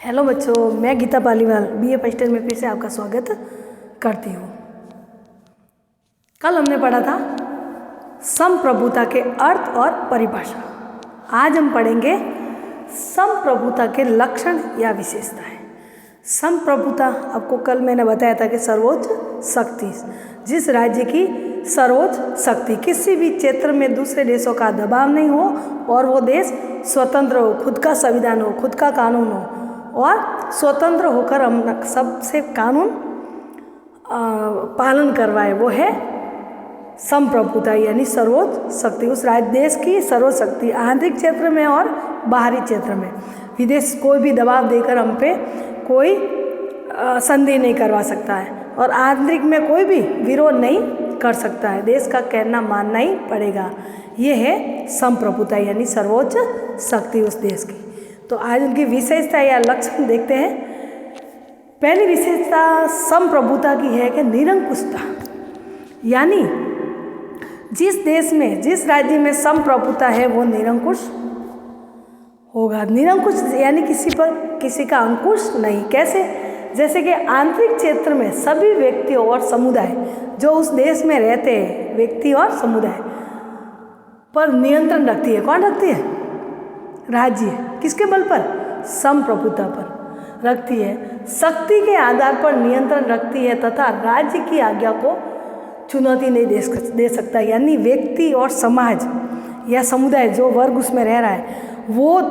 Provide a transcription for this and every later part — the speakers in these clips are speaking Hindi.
हेलो बच्चों, मैं Geeta Paliwal BA first year में फिर से आपका स्वागत करती हूँ। कल हमने पढ़ा था संप्रभुता के अर्थ और परिभाषा। आज हम पढ़ेंगे संप्रभुता के लक्षण या विशेषताएं। संप्रभुता आपको कल मैंने बताया था कि सर्वोच्च शक्ति, जिस राज्य की सर्वोच्च शक्ति, किसी भी क्षेत्र में दूसरे देशों का दबाव नहीं हो और वो देश स्वतंत्र हो, खुद का संविधान हो, खुद का कानून हो और स्वतंत्र होकर हम सबसे कानून पालन करवाए, वो है संप्रभुता यानी सर्वोच्च शक्ति। उस राज्य देश की सर्वोच्च शक्ति आंतरिक क्षेत्र में और बाहरी क्षेत्र में विदेश कोई भी दबाव देकर हम पे कोई संधि नहीं करवा सकता है और आंतरिक में कोई भी विरोध नहीं कर सकता है। देश का कहना मानना ही पड़ेगा। ये है संप्रभुता यानी सर्वोच्च शक्ति उस देश की। तो आज उनकी विशेषता या लक्षण देखते हैं। पहली विशेषता संप्रभुता की है कि निरंकुशता, यानी जिस देश में, जिस राज्य में संप्रभुता है वो निरंकुश होगा। निरंकुश यानी किसी पर किसी का अंकुश नहीं। कैसे? जैसे कि आंतरिक क्षेत्र में सभी व्यक्तियों और समुदाय जो उस देश में रहते हैं, व्यक्ति और समुदाय पर नियंत्रण रखती है। कौन रखती है? राज्य। किसके बल पर? संप्रभुता पर रखती है। शक्ति के आधार पर नियंत्रण रखती है तथा राज्य की आज्ञा को चुनौती नहीं दे सकता। यानी व्यक्ति और समाज या समुदाय जो वर्ग उसमें रह रहा है, वो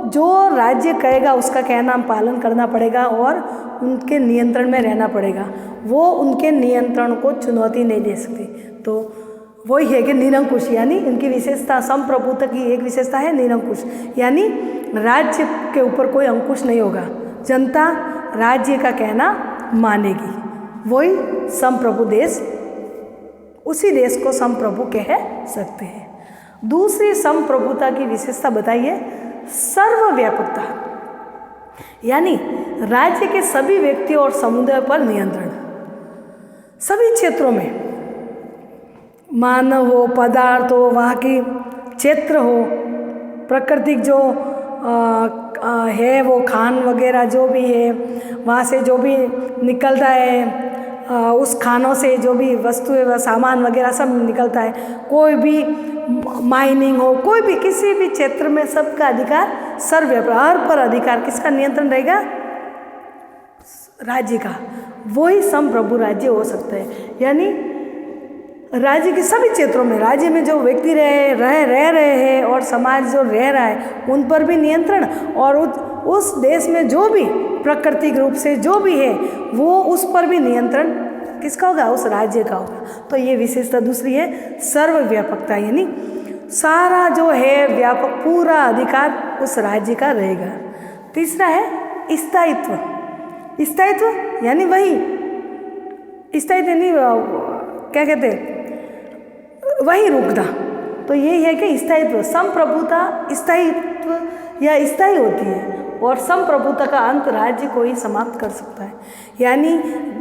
जो राज्य कहेगा उसका कहना पालन करना पड़ेगा और उनके नियंत्रण में रहना पड़ेगा। वो उनके नियंत्रण को चुनौती नहीं दे सकती। तो वही है कि निरंकुश, यानी इनकी विशेषता, संप्रभुता की एक विशेषता है निरंकुश, यानी राज्य के ऊपर कोई अंकुश नहीं होगा। जनता राज्य का कहना मानेगी। वही संप्रभु देश, उसी देश को संप्रभु कह सकते हैं। दूसरी संप्रभुता की विशेषता बताइए, सर्वव्यापकता, यानी राज्य के सभी व्यक्तियों और समुदाय पर नियंत्रण। सभी क्षेत्रों में, मानव हो, पदार्थ हो, वहाँ की क्षेत्र हो, प्राकृतिक जो है वो खान वगैरह जो भी है, वहाँ से जो भी निकलता है, उस खानों से जो भी वस्तुएं सामान वगैरह सब निकलता है। कोई भी माइनिंग हो, कोई भी किसी भी क्षेत्र में सबका अधिकार सर्वव्यापक पर अधिकार किसका नियंत्रण रहेगा? राज्य का। वही संप्रभु राज्य हो सकता है। यानी राज्य के सभी क्षेत्रों में, राज्य में जो व्यक्ति रह रहे हैं और समाज जो रह रहा है उन पर भी नियंत्रण, और उस देश में जो भी प्राकृतिक रूप से जो भी है वो उस पर भी नियंत्रण किसका होगा? उस राज्य का होगा। तो ये विशेषता दूसरी है सर्वव्यापकता, यानी सारा जो है व्यापक पूरा अधिकार उस राज्य का रहेगा। तीसरा है स्थायित्व। स्थायित्व यानी वही स्थायित्व यानी क्या कहते हैं, वही रुकना। तो यही है कि स्थायित्व, संप्रभुता स्थायित्व या स्थायी होती है और संप्रभुता का अंत राज्य को ही समाप्त कर सकता है। यानी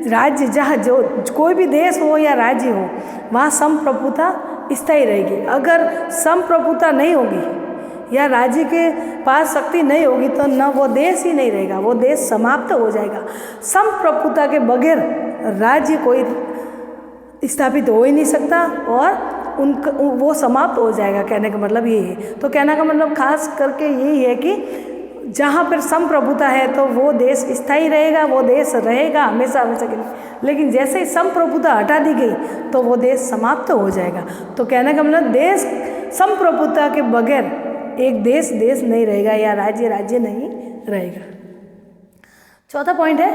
राज्य जहाँ जो कोई भी देश हो या राज्य हो, वहाँ संप्रभुता स्थायी रहेगी। अगर संप्रभुता नहीं होगी या राज्य के पास शक्ति नहीं होगी तो न वो देश ही नहीं रहेगा, वो देश समाप्त हो जाएगा। संप्रभुता के बगैर राज्य कोई स्थापित हो ही नहीं सकता और उनका वो समाप्त हो जाएगा। कहने का मतलब यही है। तो कहने का मतलब खास करके यही है कि जहाँ पर संप्रभुता है तो वो देश स्थायी रहेगा, वो देश रहेगा हमेशा हमेशा के लिए। लेकिन जैसे ही संप्रभुता हटा दी गई तो वो देश समाप्त हो जाएगा। तो कहने का मतलब देश संप्रभुता के बगैर एक देश नहीं रहेगा या राज्य राज्य नहीं रहेगा। चौथा पॉइंट है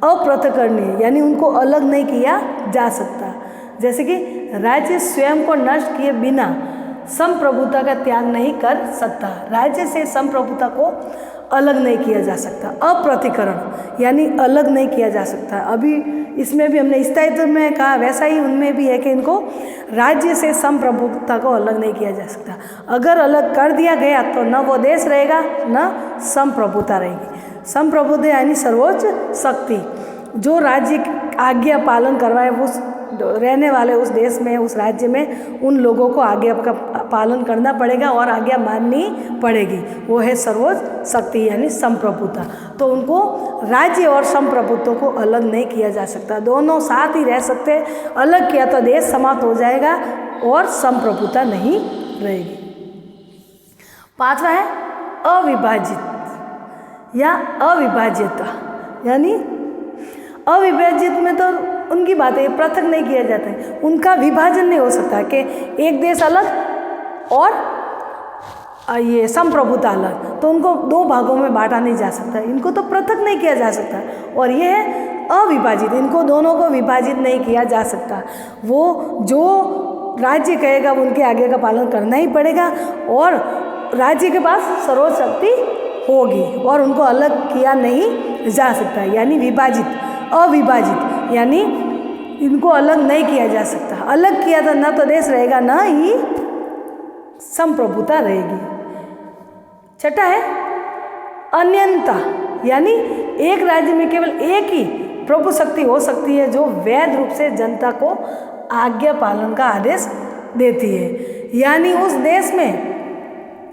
अपृथककरणीय, यानी उनको अलग नहीं किया जा सकता। जैसे कि राज्य स्वयं को नष्ट किए बिना संप्रभुता का त्याग नहीं कर सकता। राज्य से संप्रभुता को अलग नहीं किया जा सकता। अपृथककरण यानी अलग नहीं किया जा सकता। अभी इसमें भी हमने स्थायित्व में कहा, वैसा ही उनमें भी है कि इनको राज्य से संप्रभुता को अलग नहीं किया जा सकता। अगर अलग कर दिया गया तो न वो देश रहेगा न संप्रभुता रहेगी। संप्रभुता यानी सर्वोच्च शक्ति जो राज्य आज्ञा पालन करवाए रहने वाले उस देश में, उस राज्य में उन लोगों को आज्ञा का पालन करना पड़ेगा और आज्ञा माननी पड़ेगी। वो है सर्वोच्च शक्ति यानी संप्रभुता। तो उनको राज्य और संप्रभुत्व को अलग नहीं किया जा सकता, दोनों साथ ही रह सकते हैं। अलग किया तो देश समाप्त हो जाएगा और संप्रभुता नहीं रहेगी। पांचवा है अविभाजित या अविभाज्यता, यानी अविभाजित में तो उनकी बातें पृथक नहीं किया जाता है, उनका विभाजन नहीं हो सकता कि एक देश अलग और ये संप्रभुता अलग, तो उनको दो भागों में बांटा नहीं जा सकता, इनको तो पृथक नहीं किया जा सकता। और ये है अविभाजित, इनको दोनों को विभाजित नहीं किया जा सकता। वो जो राज्य कहेगा उनके आगे का पालन करना ही पड़ेगा और राज्य के पास सर्वोच्च शक्ति होगी और उनको अलग किया नहीं जा सकता, यानी विभाजित। अविभाजित यानी इनको अलग नहीं किया जा सकता, अलग किया तो न तो देश रहेगा न ही संप्रभुता रहेगी। छठा है अन्यंता, यानी एक राज्य में केवल एक ही प्रभु शक्ति हो सकती है जो वैध रूप से जनता को आज्ञा पालन का आदेश देती है। यानी उस देश में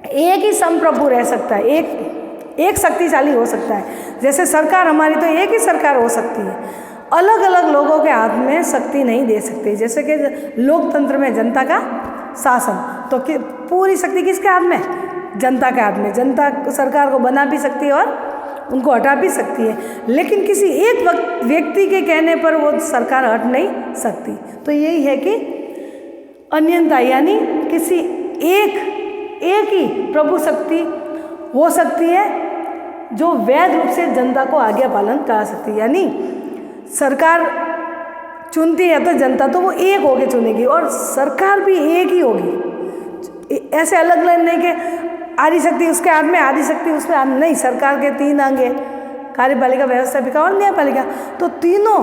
एक ही संप्रभु रह सकता है, एक शक्तिशाली हो सकता है। जैसे सरकार हमारी तो एक ही सरकार हो सकती है, अलग अलग लोगों के हाथ में शक्ति नहीं दे सकते। जैसे कि लोकतंत्र में जनता का शासन, तो पूरी शक्ति किसके हाथ में? जनता के हाथ में। जनता सरकार को बना भी सकती है और उनको हटा भी सकती है, लेकिन किसी एक व्यक्ति के कहने पर वो सरकार हट नहीं सकती। तो यही है कि अन्यंता, यानी किसी एक ही प्रभु शक्ति हो सकती है जो वैध रूप से जनता को आज्ञा पालन करा सकती है। यानी सरकार चुनती है तो जनता तो वो एक होके चुनेगी और सरकार भी एक ही होगी। ऐसे अलग अलग नहीं कि आदि शक्ति उसके हाथ में, आदि शक्ति उसमें हाथ नहीं। सरकार के 3 अंग है, कार्यपालिका, व्यवस्थापिका और न्यायपालिका, तो तीनों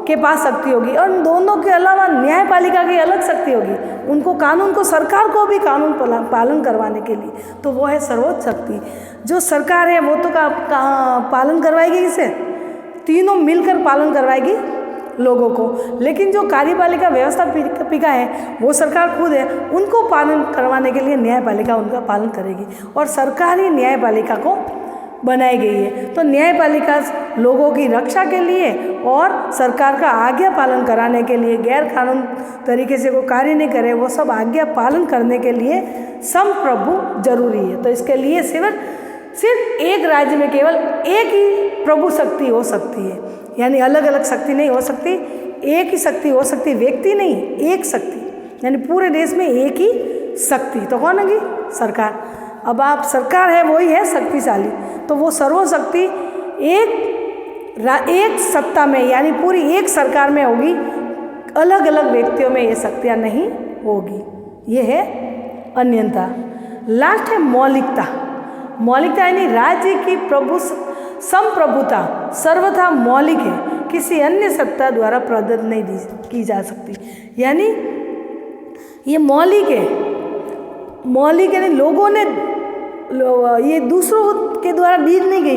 के पास शक्ति होगी और दोनों के अलावा न्यायपालिका की अलग शक्ति होगी, उनको कानून को, सरकार को भी कानून पालन करवाने के लिए। तो वो है सर्वोच्च शक्ति। जो सरकार है वो तो पालन करवाएगी, इसे तीनों मिलकर पालन करवाएगी लोगों को। लेकिन जो कार्यपालिका, व्यवस्थापिका है वो सरकार खुद है, उनको पालन करवाने के लिए न्यायपालिका उनका पालन करेगी और सरकार ही न्यायपालिका को बनाई गई है। तो न्यायपालिका लोगों की रक्षा के लिए और सरकार का आज्ञा पालन कराने के लिए, गैर कानून तरीके से कोई कार्य नहीं करे वो सब आज्ञा पालन करने के लिए संप्रभु जरूरी है। तो इसके लिए सिर्फ एक राज्य में केवल एक ही प्रभु शक्ति हो सकती है, यानी अलग अलग शक्ति नहीं हो सकती, एक ही शक्ति हो सकती, व्यक्ति नहीं, एक शक्ति, यानी पूरे देश में एक ही शक्ति। तो कौन होगी? सरकार। अब आप सरकार है वही है शक्तिशाली, तो वो सर्वशक्ति एक सत्ता में, यानी पूरी एक सरकार में होगी, अलग अलग व्यक्तियों में ये शक्तियाँ नहीं होगी। ये है अन्यंता। लास्ट है मौलिकता। मौलिकता यानी राज्य की संप्रभुता सर्वथा मौलिक है, किसी अन्य सत्ता द्वारा प्रदत्त नहीं की जा सकती। यानी ये मौलिक है, मौलिक यानी लोगों ने ये दूसरों के द्वारा दी नहीं गई,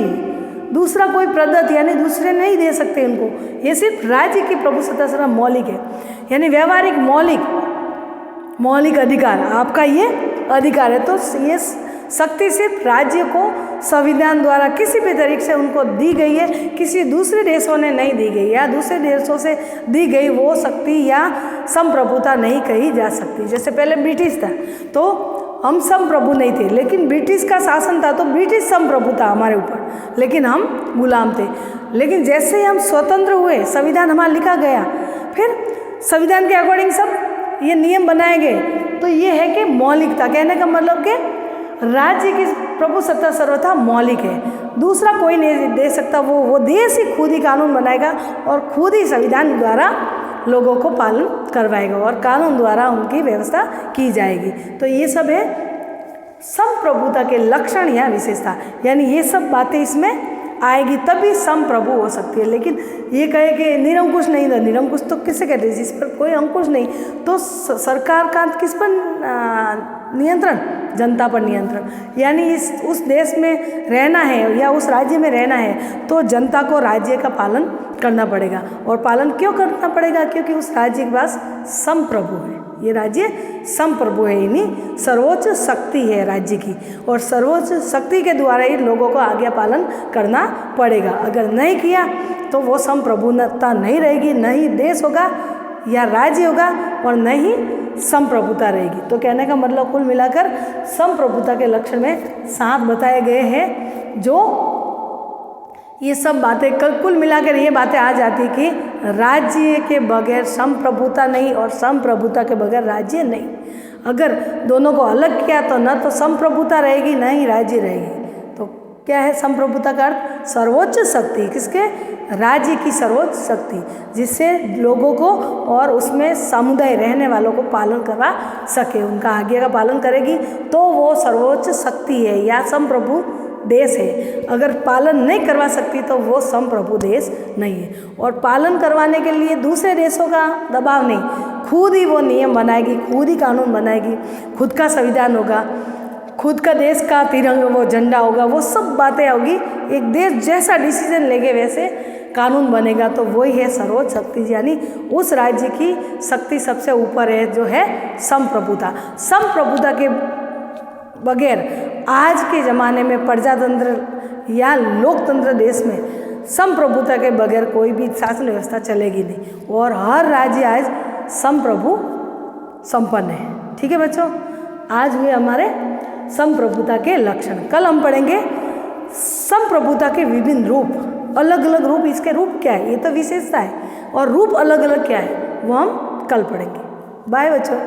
दूसरा कोई प्रदत्त यानी दूसरे नहीं दे सकते इनको, ये सिर्फ राज्य की प्रभुसत्ता सर्वथा मौलिक है। यानी व्यवहारिक मौलिक अधिकार, आपका ये अधिकार है, तो ये शक्ति सिर्फ राज्य को संविधान द्वारा किसी भी तरीके से उनको दी गई है, किसी दूसरे देशों ने नहीं दी गई, या दूसरे देशों से दी गई वो शक्ति या संप्रभुता नहीं कही जा सकती। जैसे पहले ब्रिटिश था तो हम संप्रभु नहीं थे, लेकिन ब्रिटिश का शासन था तो ब्रिटिश संप्रभु था हमारे ऊपर, लेकिन हम गुलाम थे। लेकिन जैसे ही हम स्वतंत्र हुए, संविधान हमारा लिखा गया, फिर संविधान के अकॉर्डिंग सब ये नियम बनाए गए। तो ये है कि मौलिकता, कहने का मतलब कि राज्य की प्रभुसत्ता सर्वथा मौलिक है, दूसरा कोई नहीं दे सकता। वो देश ही खुद ही कानून बनाएगा और खुद ही संविधान द्वारा लोगों को पालन करवाएगा और कानून द्वारा उनकी व्यवस्था की जाएगी। तो ये सब है संप्रभुता के लक्षण या विशेषता, यानी ये सब बातें इसमें आएगी तभी संप्रभु हो सकती है। लेकिन ये कहे कि निरंकुश नहीं था, निरंकुश तो किसे कहते हैं? जिस पर कोई अंकुश नहीं, तो सरकार का किस पर नियंत्रण? जनता पर नियंत्रण, यानी उस देश में रहना है या उस राज्य में रहना है तो जनता को राज्य का पालन करना पड़ेगा। और पालन क्यों करना पड़ेगा? क्योंकि उस राज्य के पास संप्रभु है, ये राज्य संप्रभु है, यानी सर्वोच्च शक्ति है राज्य की, और सर्वोच्च शक्ति के द्वारा ही लोगों को आज्ञा पालन करना पड़ेगा। अगर नहीं किया तो वो संप्रभुता नहीं रहेगी, न ही देश होगा या राज्य होगा और न ही संप्रभुता रहेगी। तो कहने का मतलब कुल मिलाकर संप्रभुता के लक्षण में 7 बताए गए हैं, जो ये सब बातें कुल मिलाकर ये बातें आ जाती कि राज्य के बगैर संप्रभुता नहीं और संप्रभुता के बगैर राज्य नहीं। अगर दोनों को अलग किया तो न तो संप्रभुता रहेगी न ही राज्य रहेगी। तो क्या है संप्रभुता का अर्थ? सर्वोच्च शक्ति, किसके? राज्य की सर्वोच्च शक्ति, जिससे लोगों को और उसमें समुदाय रहने वालों को पालन करवा सके, उनका आज्ञा का पालन करेगी तो वो सर्वोच्च शक्ति है या संप्रभु देश है। अगर पालन नहीं करवा सकती तो वो संप्रभु देश नहीं है। और पालन करवाने के लिए दूसरे देशों का दबाव नहीं, खुद ही वो नियम बनाएगी, खुद ही कानून बनाएगी, खुद का संविधान होगा, खुद का देश का तिरंगा वो झंडा होगा, वो सब बातें होगी। एक देश जैसा डिसीजन लेंगे वैसे कानून बनेगा, तो वही है सर्वोच्च शक्ति, यानी उस राज्य की शक्ति सबसे ऊपर है जो है संप्रभुता। संप्रभुता के बगैर आज के ज़माने में प्रजातंत्र या लोकतंत्र देश में संप्रभुता के बगैर कोई भी शासन व्यवस्था चलेगी नहीं, और हर राज्य आज संप्रभु संपन्न है। ठीक है बच्चों, आज हुए हमारे संप्रभुता के लक्षण। कल हम पढ़ेंगे संप्रभुता के विभिन्न रूप, अलग अलग रूप, इसके रूप क्या है, ये तो विशेषता है, और रूप अलग अलग क्या है वो हम कल पढ़ेंगे। बाय बच्चों।